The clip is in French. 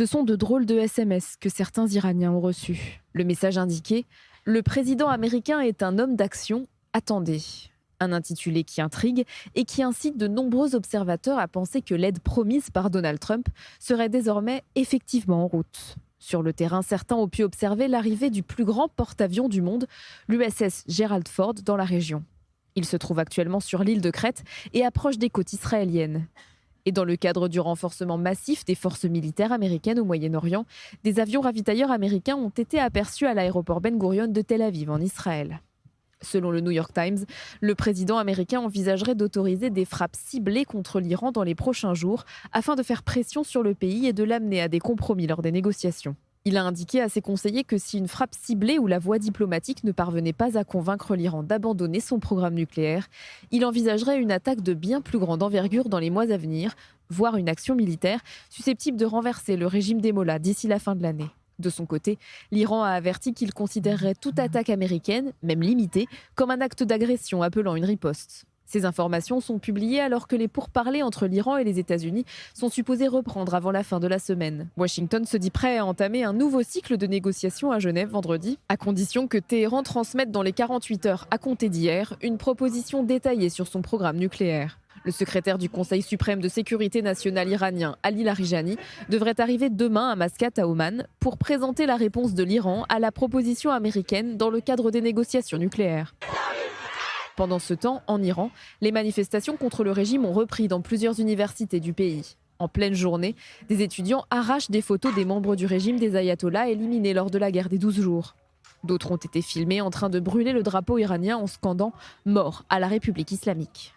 Ce sont de drôles de SMS que certains Iraniens ont reçus. Le message indiquait: le président américain est un homme d'action, attendez. Un intitulé qui intrigue et qui incite de nombreux observateurs à penser que l'aide promise par Donald Trump serait désormais effectivement en route. Sur le terrain, certains ont pu observer l'arrivée du plus grand porte-avions du monde, l'USS Gerald Ford, dans la région. Il se trouve actuellement sur l'île de Crète et approche des côtes israéliennes. Et dans le cadre du renforcement massif des forces militaires américaines au Moyen-Orient, des avions ravitailleurs américains ont été aperçus à l'aéroport Ben Gurion de Tel Aviv, en Israël. Selon le New York Times, le président américain envisagerait d'autoriser des frappes ciblées contre l'Iran dans les prochains jours afin de faire pression sur le pays et de l'amener à des compromis lors des négociations. Il a indiqué à ses conseillers que si une frappe ciblée ou la voie diplomatique ne parvenait pas à convaincre l'Iran d'abandonner son programme nucléaire, il envisagerait une attaque de bien plus grande envergure dans les mois à venir, voire une action militaire susceptible de renverser le régime des Mollahs d'ici la fin de l'année. De son côté, l'Iran a averti qu'il considérerait toute attaque américaine, même limitée, comme un acte d'agression appelant une riposte. Ces informations sont publiées alors que les pourparlers entre l'Iran et les États-Unis sont supposés reprendre avant la fin de la semaine. Washington se dit prêt à entamer un nouveau cycle de négociations à Genève vendredi, à condition que Téhéran transmette dans les 48 heures à compter d'hier une proposition détaillée sur son programme nucléaire. Le secrétaire du Conseil suprême de sécurité nationale iranien, Ali Larijani, devrait arriver demain à Mascate, à Oman, pour présenter la réponse de l'Iran à la proposition américaine dans le cadre des négociations nucléaires. Pendant ce temps, en Iran, les manifestations contre le régime ont repris dans plusieurs universités du pays. En pleine journée, des étudiants arrachent des photos des membres du régime des ayatollahs éliminés lors de la guerre des 12 jours. D'autres ont été filmés en train de brûler le drapeau iranien en scandant « Mort à la République islamique ».